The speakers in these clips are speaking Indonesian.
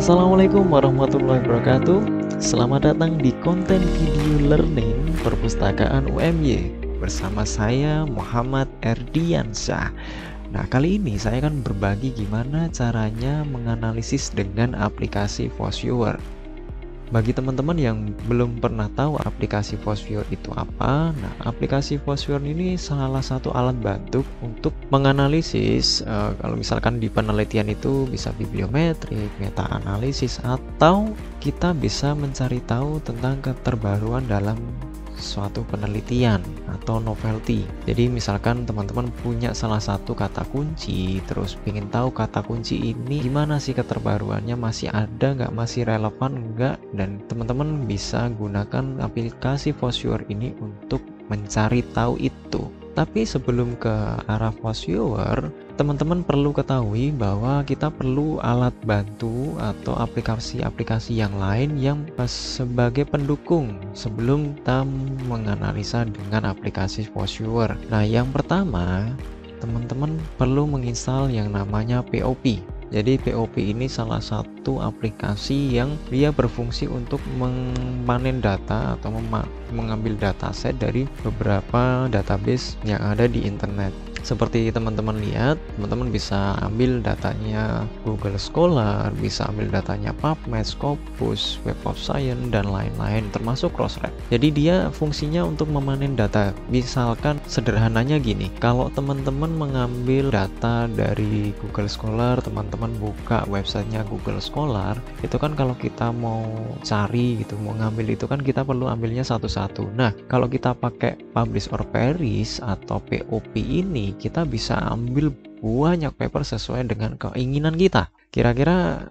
Assalamualaikum warahmatullahi wabarakatuh. Selamat datang di konten video learning perpustakaan UMY bersama saya Muhammad Erdiansyah. Nah, kali ini saya akan berbagi gimana caranya menganalisis dengan aplikasi VOSviewer. Bagi teman-teman yang belum pernah tahu aplikasi VOSviewer itu apa, nah aplikasi VOSviewer ini salah satu alat bantu untuk menganalisis kalau misalkan di penelitian itu bisa bibliometrik, meta analisis, atau kita bisa mencari tahu tentang keterbaruan dalam suatu penelitian atau novelty. Jadi misalkan teman-teman punya salah satu kata kunci, terus ingin tahu kata kunci ini gimana sih keterbaruannya, masih ada nggak, masih relevan nggak, dan teman-teman bisa gunakan aplikasi VOSviewer ini untuk mencari tahu itu. Tapi sebelum ke arah VOSviewer, teman-teman perlu ketahui bahwa kita perlu alat bantu atau aplikasi-aplikasi yang lain yang sebagai pendukung sebelum kita menganalisa dengan aplikasi VOSviewer. Nah, yang pertama, teman-teman perlu menginstal yang namanya POP. Jadi POP ini salah satu aplikasi yang dia berfungsi untuk memanen data atau mengambil dataset dari beberapa database yang ada di internet. Seperti teman-teman lihat, teman-teman bisa ambil datanya Google Scholar, bisa ambil datanya PubMed, Scopus, Web of Science, dan lain-lain, termasuk Crossref. Jadi dia fungsinya untuk memanen data. Misalkan sederhananya gini, kalau teman-teman mengambil data dari Google Scholar, teman-teman buka websitenya Google Scholar, itu kan kalau kita mau cari gitu, mau ngambil itu kan kita perlu ambilnya satu-satu. Nah, kalau kita pakai Publish or Perish atau POP ini, kita bisa ambil banyak paper sesuai dengan keinginan kita. Kira-kira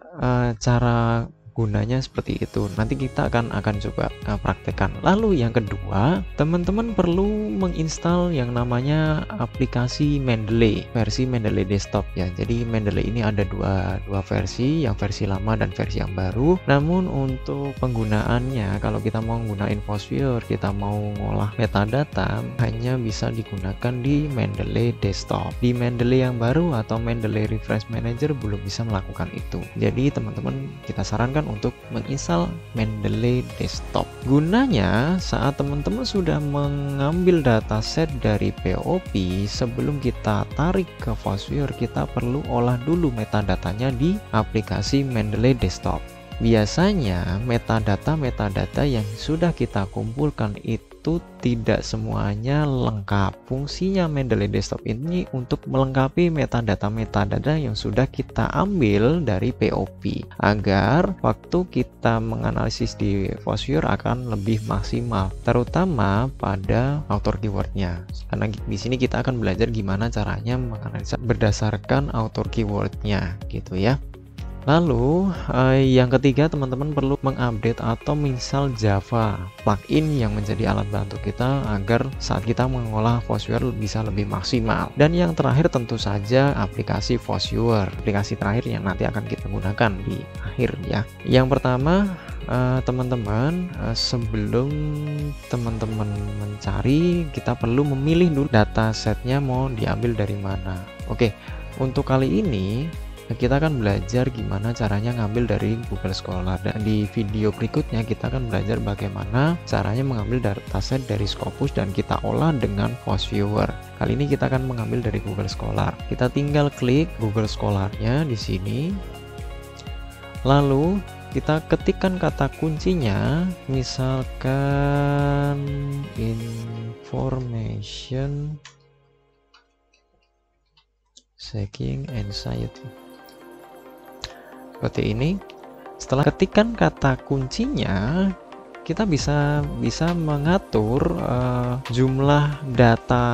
cara gunanya seperti itu. Nanti kita akan coba praktekkan. Lalu yang kedua, teman-teman perlu menginstal yang namanya aplikasi Mendeley, versi Mendeley desktop ya. Jadi Mendeley ini ada dua versi, yang versi lama dan versi yang baru. Namun untuk penggunaannya, kalau kita mau gunain VOSviewer, kita mau ngolah metadata, hanya bisa digunakan di Mendeley desktop. Di Mendeley yang baru atau Mendeley Reference Manager belum bisa melakukan itu. Jadi teman-teman, kita sarankan untuk menginstal Mendeley desktop. Gunanya saat teman-teman sudah mengambil dataset dari POP, sebelum kita tarik ke VOSviewer, kita perlu olah dulu metadatanya di aplikasi Mendeley desktop. Biasanya metadata yang sudah kita kumpulkan itu tidak semuanya lengkap. Fungsinya Mendeley desktop ini untuk melengkapi metadata yang sudah kita ambil dari POP, agar waktu kita menganalisis di VOSviewer akan lebih maksimal, terutama pada author keywordnya. Karena di sini kita akan belajar gimana caranya menganalisa berdasarkan author keywordnya gitu ya. Lalu yang ketiga, teman-teman perlu mengupdate atau menginstal Java plugin yang menjadi alat bantu kita agar saat kita mengolah VOSviewer bisa lebih maksimal. Dan yang terakhir tentu saja aplikasi VOSviewer, aplikasi terakhir yang nanti akan kita gunakan di akhir ya. Yang pertama, teman-teman, sebelum teman-teman mencari, kita perlu memilih dulu datasetnya mau diambil dari mana. Oke, untuk kali ini kita akan belajar gimana caranya ngambil dari Google Scholar, dan di video berikutnya kita akan belajar bagaimana caranya mengambil dataset dari Scopus dan kita olah dengan VOSviewer. Kali ini kita akan mengambil dari Google Scholar. Kita tinggal klik Google Scholar-nya di sini. Lalu kita ketikkan kata kuncinya, misalkan information seeking anxiety. Seperti ini. Setelah ketikkan kata kuncinya, kita bisa mengatur jumlah data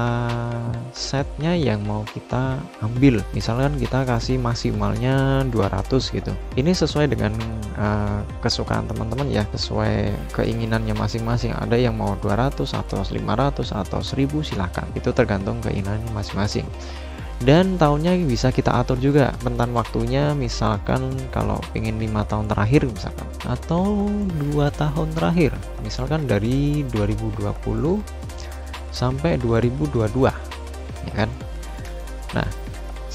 setnya yang mau kita ambil. Misalkan kita kasih maksimalnya 200 gitu. Ini sesuai dengan kesukaan teman-teman ya, sesuai keinginannya masing-masing. Ada yang mau 200 atau 500 atau 1000, silahkan. Itu tergantung keinginannya masing-masing. Dan tahunnya bisa kita atur juga, rentan waktunya, misalkan kalau ingin 5 tahun terakhir misalkan, atau 2 tahun terakhir, misalkan dari 2020 sampai 2022 ya kan. Nah,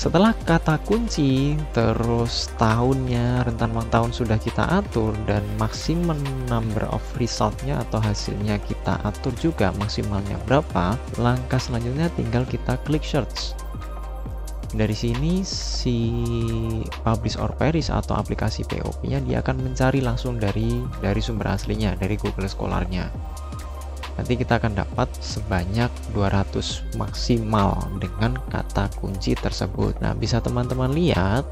Setelah kata kunci, terus tahunnya, rentan tahun sudah kita atur, dan maximum number of resultnya atau hasilnya kita atur juga maksimalnya berapa, langkah selanjutnya tinggal kita klik search. Dari sini si publish or perish atau aplikasi POP-nya dia akan mencari langsung dari sumber aslinya, dari Google Scholar-nya. Nanti kita akan dapat sebanyak 200 maksimal dengan kata kunci tersebut. Nah, bisa teman-teman lihat,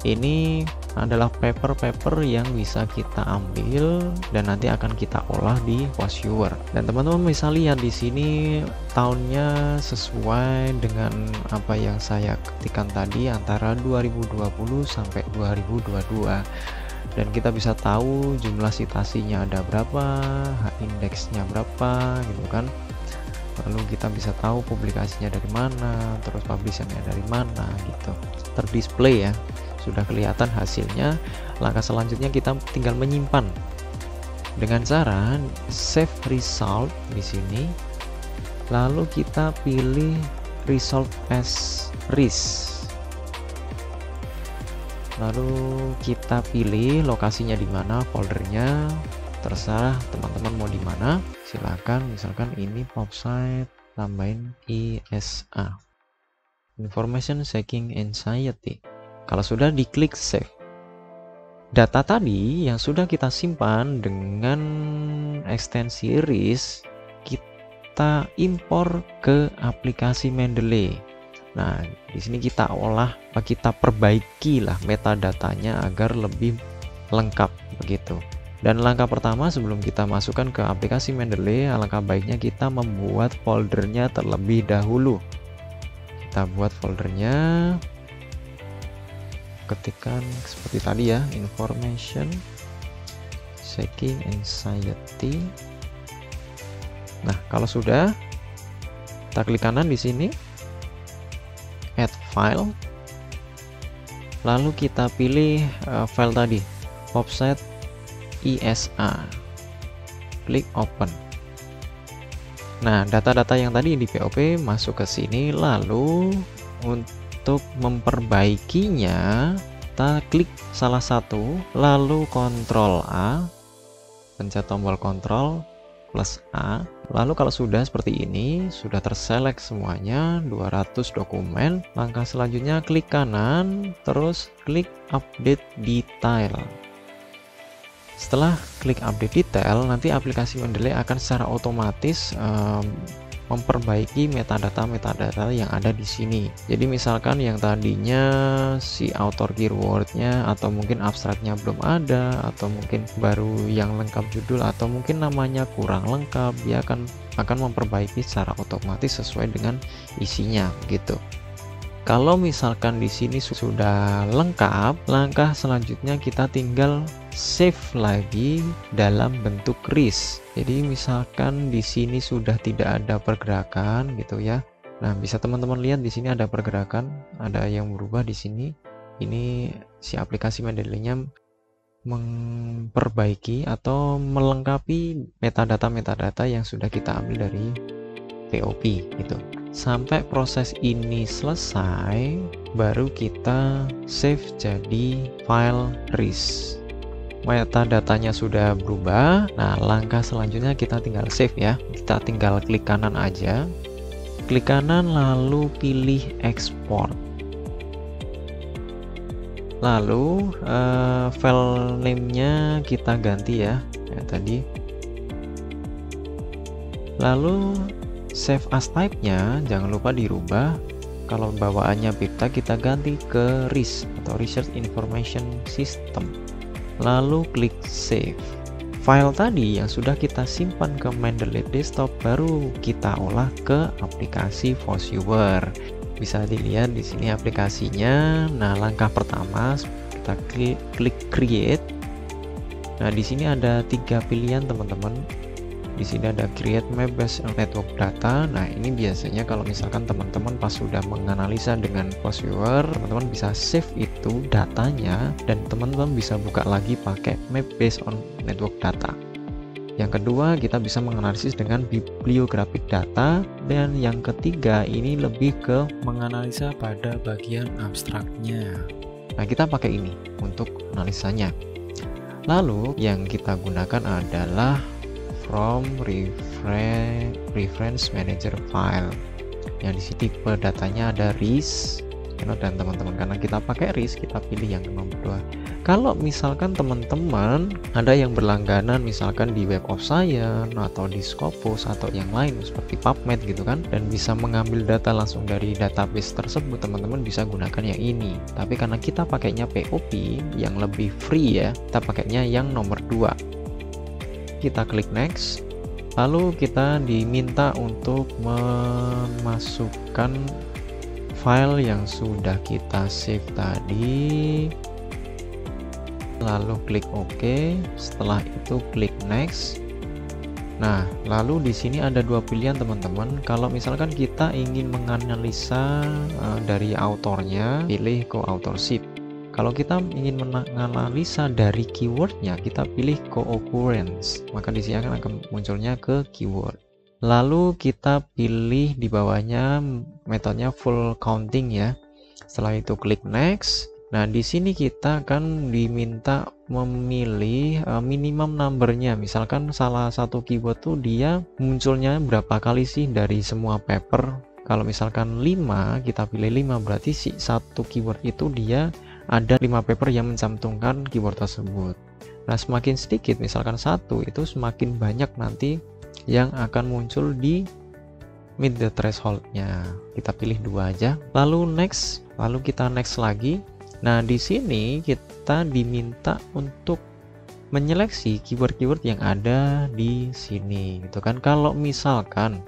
ini adalah paper-paper yang bisa kita ambil dan nanti akan kita olah di Postviewer. Dan teman-teman bisa lihat di sini tahunnya sesuai dengan apa yang saya ketikkan tadi, antara 2020 sampai 2022. Dan kita bisa tahu jumlah citasinya ada berapa, H-indeksnya berapa gitu kan. Lalu kita bisa tahu publikasinya dari mana, terus publishernya dari mana gitu. Terdisplay ya, sudah kelihatan hasilnya. Langkah selanjutnya kita tinggal menyimpan dengan cara save result di sini. Lalu kita pilih result as RIS. Lalu kita pilih lokasinya di mana, foldernya terserah teman-teman mau di mana. Silakan, misalkan ini POPsite, tambahin ISA, Information Seeking Anxiety. Kalau sudah, diklik save. Data tadi yang sudah kita simpan dengan ekstensi RIS kita impor ke aplikasi Mendeley. Nah, di sini kita olah, kita perbaiki lah metadatanya agar lebih lengkap begitu. Dan langkah pertama sebelum kita masukkan ke aplikasi Mendeley, alangkah baiknya kita membuat foldernya terlebih dahulu. Kita buat foldernya, ketikkan seperti tadi ya, Information Seeking Anxiety. Nah, kalau sudah, kita klik kanan di sini, add file, lalu kita pilih file tadi, POPsite ISA, klik open. Nah, data-data yang tadi di POP masuk ke sini. Lalu untuk memperbaikinya kita klik salah satu, lalu Ctrl A, pencet tombol Ctrl plus A. Lalu kalau sudah seperti ini, sudah terselect semuanya 200 dokumen, langkah selanjutnya klik kanan, terus klik update detail. Setelah klik update detail, nanti aplikasi Mendeley akan secara otomatis memperbaiki metadata yang ada di sini. Jadi misalkan yang tadinya si author keywordnya atau mungkin abstraknya belum ada, atau mungkin baru yang lengkap judul, atau mungkin namanya kurang lengkap, dia akan memperbaiki secara otomatis sesuai dengan isinya gitu. Kalau misalkan di sini sudah lengkap, langkah selanjutnya kita tinggal save lagi dalam bentuk RIS. Jadi misalkan di sini sudah tidak ada pergerakan gitu ya. Nah, bisa teman-teman lihat di sini ada pergerakan, ada yang berubah di sini. Ini si aplikasi Mendeley-nya memperbaiki atau melengkapi metadata yang sudah kita ambil dari POP gitu. Sampai proses ini selesai, baru kita save jadi file RIS. Metadatanya sudah berubah. Nah, langkah selanjutnya kita tinggal save ya. Kita tinggal klik kanan aja. Klik kanan lalu pilih export. Lalu file name-nya kita ganti ya, tadi. Lalu save as type-nya jangan lupa dirubah. Kalau bawaannya BibTeX kita ganti ke RIS atau Research Information System. Lalu klik save. File tadi yang sudah kita simpan ke Mendeley desktop baru kita olah ke aplikasi Postviewer. Bisa dilihat di sini aplikasinya. Nah, langkah pertama kita klik create. Nah, di sini ada 3 pilihan teman-teman. Di sini ada create map based on network data. Nah, ini biasanya kalau misalkan teman-teman pas sudah menganalisa dengan Postviewer, teman-teman bisa save itu datanya dan teman-teman bisa buka lagi pakai map based on network data. Yang kedua, kita bisa menganalisis dengan bibliographic data, dan yang ketiga ini lebih ke menganalisa pada bagian abstraknya. Nah, kita pakai ini untuk analisanya. Lalu yang kita gunakan adalah from reference manager file. Yang di sini tipe datanya ada RIS dan teman-teman, karena kita pakai RIS, kita pilih yang nomor 2. Kalau misalkan teman-teman ada yang berlangganan misalkan di Web of Science atau di Scopus atau yang lain seperti PubMed gitu kan, dan bisa mengambil data langsung dari database tersebut, teman-teman bisa gunakan yang ini. Tapi karena kita pakainya POP yang lebih free ya, kita pakainya yang nomor 2. Kita klik next. Lalu kita diminta untuk memasukkan file yang sudah kita save tadi, lalu klik OK. Setelah itu klik next. Nah, lalu di sini ada dua pilihan teman-teman. Kalau misalkan kita ingin menganalisa dari autornya, pilih co-authorship. Kalau kita ingin menganalisa dari keywordnya, kita pilih co-occurrence. Maka di sini akan munculnya ke keyword. Lalu kita pilih di bawahnya metodenya full counting ya. Setelah itu klik next. Nah, di sini kita akan diminta memilih minimum numbernya. Misalkan salah satu keyword tuh dia munculnya berapa kali sih dari semua paper. Kalau misalkan 5, kita pilih 5, berarti si satu keyword itu dia ada 5 paper yang mencantumkan keyword tersebut. Nah, semakin sedikit, misalkan 1, itu semakin banyak nanti yang akan muncul di meet the threshold-nya. Kita pilih 2 aja. Lalu next, lalu kita next lagi. Nah, di sini kita diminta untuk menyeleksi keyword-keyword yang ada di sini gitu kan. Kalau misalkan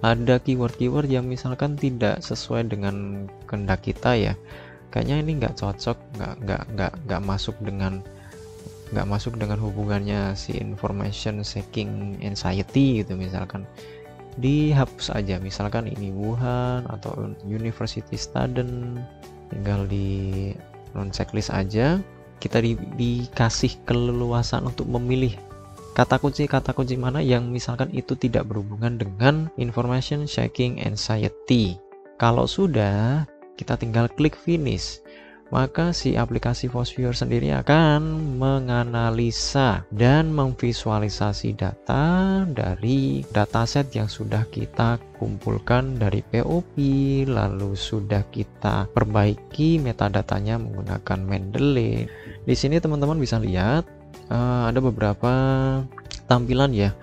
ada keyword-keyword yang misalkan tidak sesuai dengan kehendak kita ya, kayaknya ini nggak cocok, nggak masuk dengan hubungannya si information seeking anxiety gitu, misalkan dihapus aja. Misalkan ini Wuhan atau University Student, tinggal di non checklist aja. Kita dikasih keleluasan untuk memilih kata kunci mana yang misalkan itu tidak berhubungan dengan information seeking anxiety. Kalau sudah, kita tinggal klik finish, maka si aplikasi FOSViewer sendiri akan menganalisa dan memvisualisasi data dari dataset yang sudah kita kumpulkan dari POP, lalu sudah kita perbaiki metadatanya menggunakan Mendeley. Di sini teman-teman bisa lihat ada beberapa tampilan ya.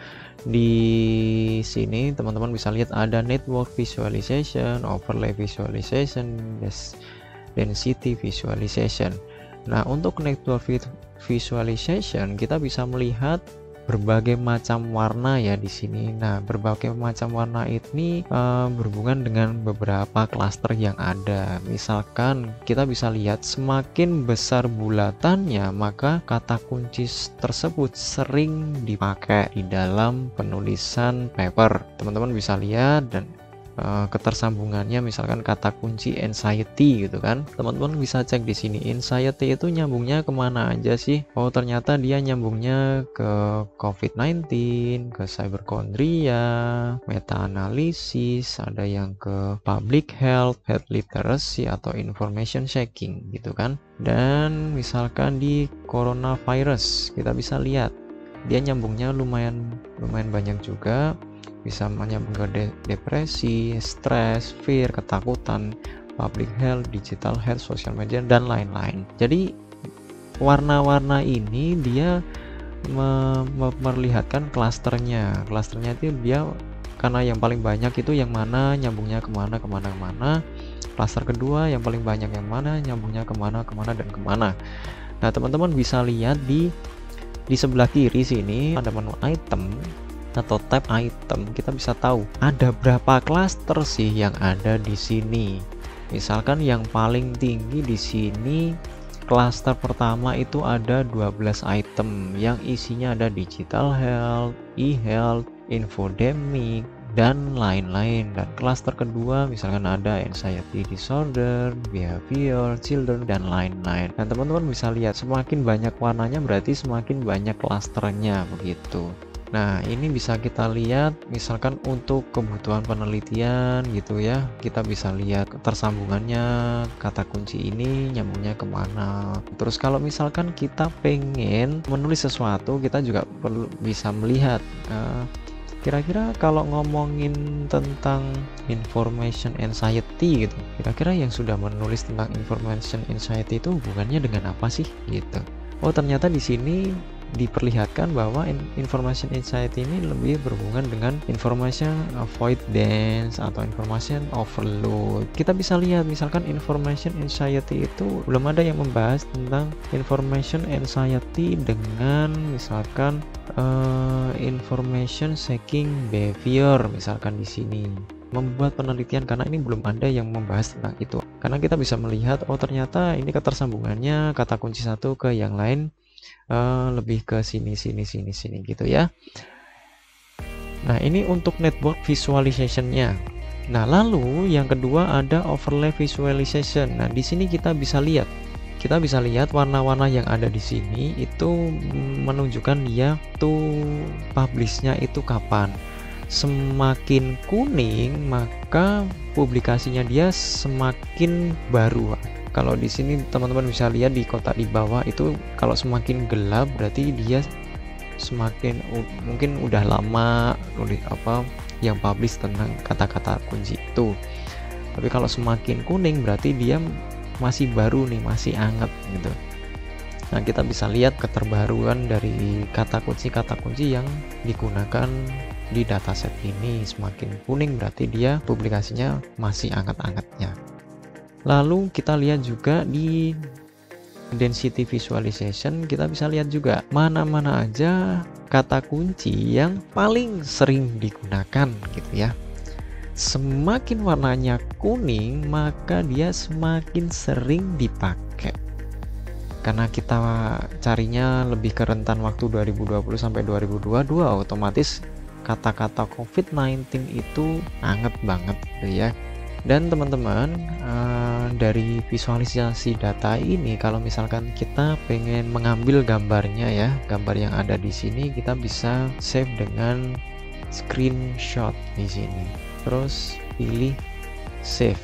Di sini teman-teman bisa lihat ada network visualization, overlay visualization, density visualization. Nah, untuk network visualization kita bisa melihat berbagai macam warna ya di sini. Nah, berbagai macam warna ini berhubungan dengan beberapa klaster yang ada. Misalkan kita bisa lihat semakin besar bulatannya, maka kata kunci tersebut sering dipakai di dalam penulisan paper. Teman-teman bisa lihat dan ketersambungannya, misalkan kata kunci anxiety gitu kan, teman-teman bisa cek di sini anxiety itu nyambungnya kemana aja sih. Oh, ternyata dia nyambungnya ke COVID-19, ke cyberchondria, meta-analisis, ada yang ke public health, health literacy atau information shaking gitu kan. Dan misalkan di coronavirus kita bisa lihat dia nyambungnya lumayan banyak juga, bisa menyambung ke depresi, stres, fear, ketakutan, public health, digital health, social media, dan lain-lain. Jadi warna-warna ini dia memperlihatkan klasternya itu dia, karena yang paling banyak itu yang mana nyambungnya kemana. Klaster kedua yang paling banyak yang mana nyambungnya kemana dan kemana. Nah, teman-teman bisa lihat di sebelah kiri sini ada menu item atau tab item. Kita bisa tahu ada berapa klaster sih yang ada di sini. Misalkan yang paling tinggi di sini klaster pertama itu ada 12 item yang isinya ada digital health, e-health, infodemic, dan lain-lain. Dan klaster kedua misalkan ada anxiety disorder, behavior, children, dan lain-lain. Dan teman-teman bisa lihat semakin banyak warnanya berarti semakin banyak klasternya begitu. Nah, ini bisa kita lihat misalkan untuk kebutuhan penelitian gitu ya. Kita bisa lihat tersambungannya, kata kunci ini nyambungnya kemana. Terus kalau misalkan kita pengen menulis sesuatu, kita juga perlu bisa melihat kira-kira kalau ngomongin tentang information anxiety gitu, kira-kira yang sudah menulis tentang information anxiety itu hubungannya dengan apa sih gitu. Oh, ternyata di sini diperlihatkan bahwa information anxiety ini lebih berhubungan dengan information avoidance atau information overload. Kita bisa lihat misalkan information anxiety itu belum ada yang membahas tentang information anxiety dengan misalkan information seeking behavior misalkan di sini. Membuat penelitian karena ini belum ada yang membahas tentang itu. Karena kita bisa melihat oh ternyata ini ketersambungannya kata kunci satu ke yang lain lebih ke sini gitu ya. Nah, ini untuk network visualization-nya. Nah, lalu yang kedua ada overlay visualization. Nah, di sini kita bisa lihat warna-warna yang ada di sini itu menunjukkan dia tuh publish-nya itu kapan. Semakin kuning maka publikasinya dia semakin baru. Kalau di sini teman-teman bisa lihat di kotak di bawah itu kalau semakin gelap berarti dia semakin mungkin udah lama nulis apa yang publish tentang kata-kata kunci itu. Tapi kalau semakin kuning berarti dia masih baru nih, masih hangat gitu. Nah, kita bisa lihat keterbaruan dari kata kunci yang digunakan di dataset ini. Semakin kuning berarti dia publikasinya masih hangat-hangatnya. Lalu kita lihat juga di density visualization, kita bisa lihat juga mana-mana aja kata kunci yang paling sering digunakan gitu ya. Semakin warnanya kuning maka dia semakin sering dipakai. Karena kita carinya lebih ke rentan waktu 2020 sampai 2022, otomatis kata-kata COVID-19 itu hangat banget gitu ya. Dan teman-teman dari visualisasi data ini kalau misalkan kita pengen mengambil gambarnya ya, gambar yang ada di sini kita bisa save dengan screenshot di sini. Terus pilih save.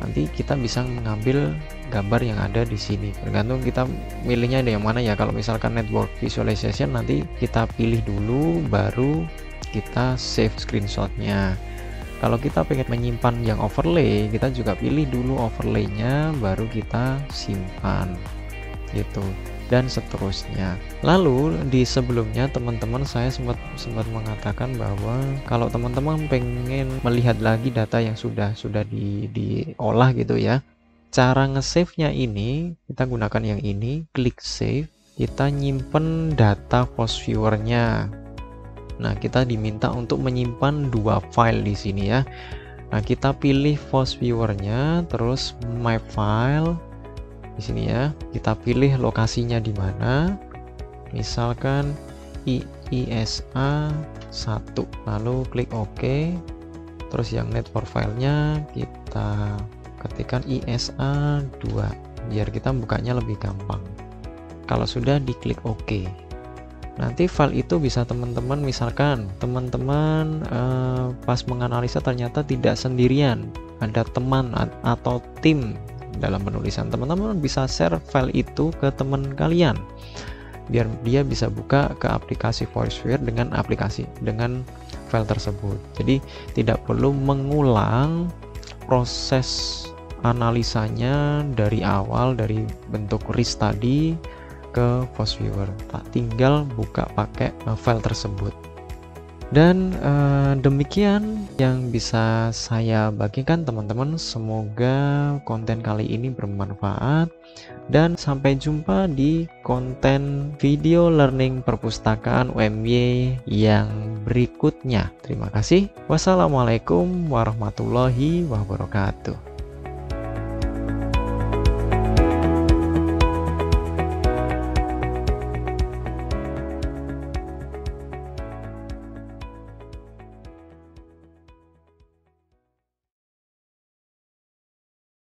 Nanti kita bisa mengambil gambar yang ada di sini. Tergantung kita milihnya ada yang mana ya. Kalau misalkan network visualization nanti kita pilih dulu baru kita save screenshotnya. Kalau kita pengen menyimpan yang overlay, kita juga pilih dulu overlaynya, baru kita simpan, gitu, dan seterusnya. Lalu di sebelumnya teman-teman saya sempat mengatakan bahwa kalau teman-teman pengen melihat lagi data yang sudah diolah gitu ya, cara nge-save-nya ini kita gunakan yang ini, klik save, kita nyimpen data post viewer-nya. Nah, kita diminta untuk menyimpan 2 file di sini ya. Nah, kita pilih post viewer-nya, terus my file di sini ya. Kita pilih lokasinya di mana. Misalkan ISA 1. Lalu klik OK. Terus yang network filenya kita ketikkan ISA 2 biar kita bukanya lebih gampang. Kalau sudah diklik OK. Nanti file itu bisa teman-teman misalkan teman-teman pas menganalisa ternyata tidak sendirian, ada teman atau tim dalam penulisan. Teman-teman bisa share file itu ke teman kalian biar dia bisa buka ke aplikasi VoiceWare dengan file tersebut. Jadi tidak perlu mengulang proses analisanya dari awal, dari bentuk RIS tadi ke VoiceWare, tinggal buka pakai file tersebut. Dan demikian yang bisa saya bagikan teman-teman, semoga konten kali ini bermanfaat dan sampai jumpa di konten video learning perpustakaan UMY yang berikutnya. Terima kasih. Wassalamualaikum warahmatullahi wabarakatuh.